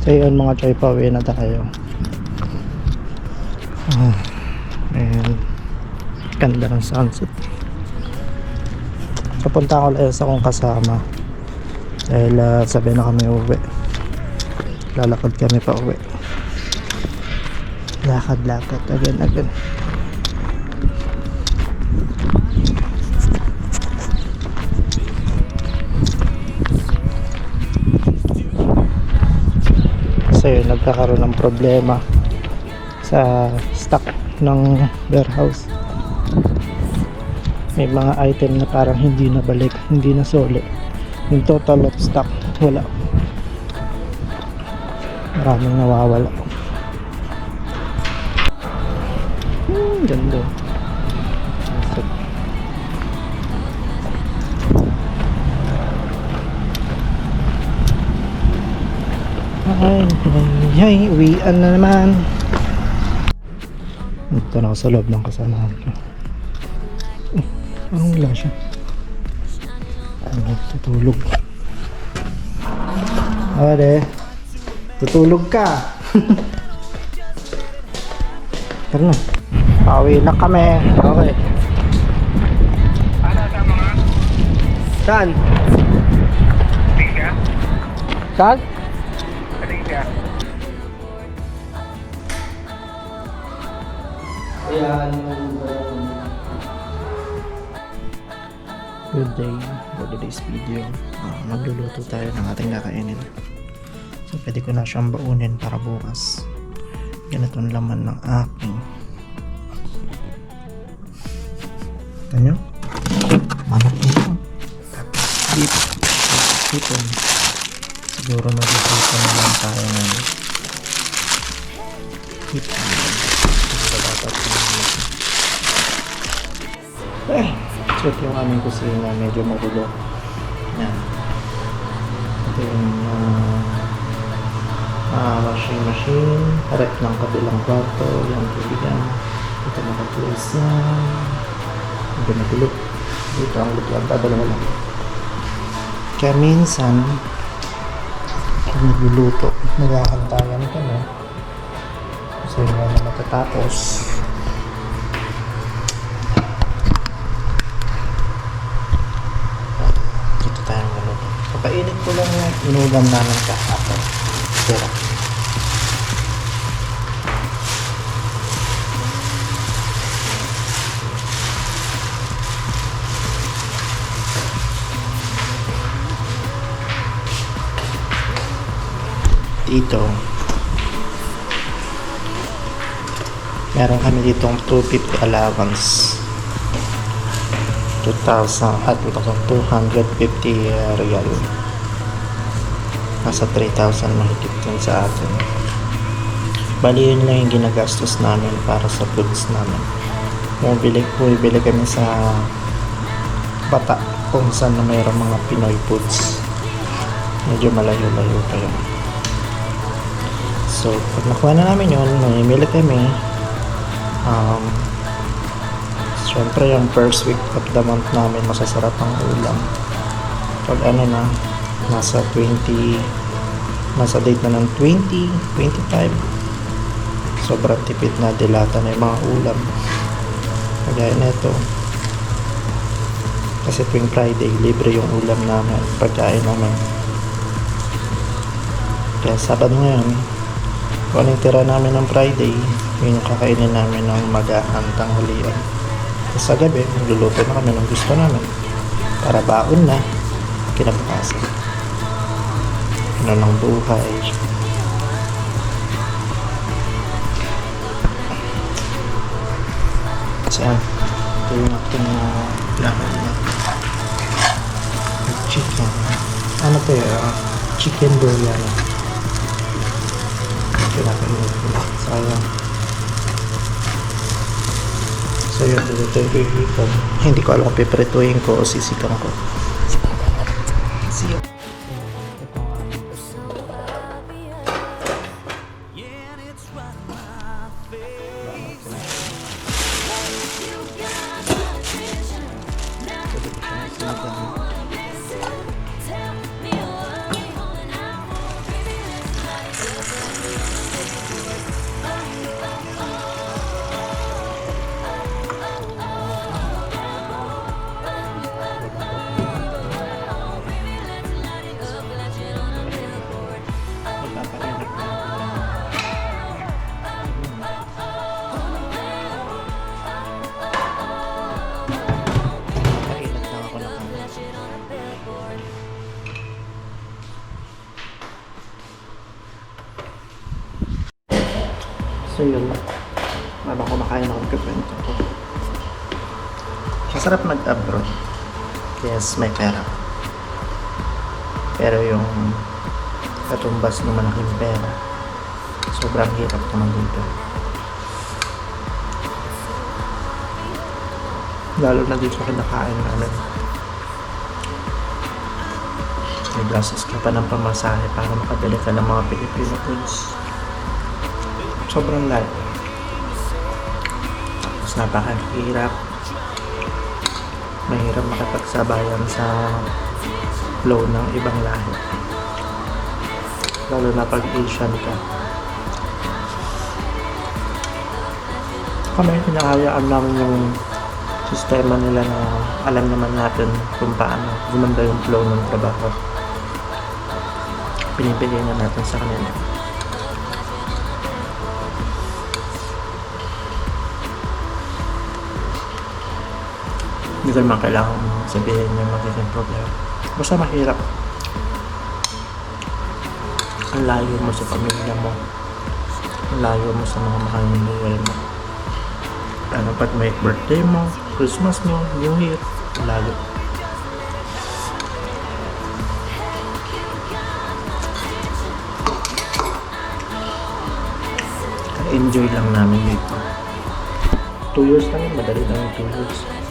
So yun mga choy, pauwi na tayo. And ganda ng sunset. Papunta ako lang sa kong kasama dahil sabi na kami uwi. Lalakad kami pa uwi. Lakad again. So yun, nagkakaroon ng problema sa stock ng warehouse. May mga item na parang hindi na balik, hindi na sole. Yung total of stock wala, maraming nawawala. Ganda. Ay, uwian na naman. Ito na ako sa loob ng kasamahan ko. Parang wala siya. Tutulog. Tutulog ka. Tara na. Pauwi na kami. Okay. Saan? Saan? Good day for today's video. Magluluto tayo ng ating kakainin. So pwede ko na siyang baunin para bukas. Ganito ang laman ng aking tanyo manok nito. Tapos hipon. Siguro mag-hipon na lang tayo ngayon. Hipon. So ito yung aming kusina, medyo magulo. Yan. Ito yung washing machine, rep ng kabilang kwarto, yung tubigan. Ito naka-place yan. Ito nagulo. Dito ang lutuan, dalawa lang. Kaya minsan pag nagluluto, nagakantayan ko na. So yun nga na matatapos. Papainit ko lang yung inulam namin kahapon. Tira. Dito meron kami ditong 250 allowance. 2,250 real. Nasa 3,000 mahigit yun sa atin. Bali yun lang yung ginagastos namin para sa foods namin. Bumibili kami sa Bata kung saan na mayroong mga Pinoy foods. Medyo malayo-layo pa yun. So pag nakuha na namin yun, mamimili kami. Siyempre yung first week of the month namin masasarap ang ulam. Pag nasa date na ng 20, 25, sobrang tipid na, dilata na yung mga ulam. Kagaya na ito. Kasi tuwing Friday, libre yung ulam namin, pagkain namin. Kaya Sabado ngayon, kung anong tira namin ng Friday, yun yung kakainin namin ng magaan tanghalian. Sa gabi, magluluto na kami ng gusto namin para baon na kinabukasan. Ano ng buhay. Saan? Ito yung ating lakad na chicken. Ano to yun? Chicken biryani. Kinakainin ko. Sayang. So yun, dito yung hipon. Hindi ko alam kung piprituhin ko o sisigang ko. See you. So yun, habang kumakain ako, nagkikwento ko. Masarap mag-abroad. Yes, may pera. Pero yung katumbas ng malaking pera, sobrang hirap naman dito. Lalo na dito sa kinakain namin. May gastos ka pa ng pamasahe para makadali ka ng mga Filipino foods. Sobrang light. Tapos napakahirap. Mahirap makapagsabayan sa flow ng ibang lahi. Lalo na pag Asian ka. Kami hinahayaan namin yung sistema nila na alam naman natin kung paano gumanda yung flow ng trabaho. Pinipili na natin sa kanila. Hindi ko naman kailangan sabihin yung magiging problema. Basta mahirap. Ang layo mo sa pamilya mo. Ang layo mo sa mga mahal ng buhay mo. Ano pag may birthday mo, Christmas mo, New Year, layo. Enjoy lang namin dito. 2 years lang yun, madali lang yung 2 years.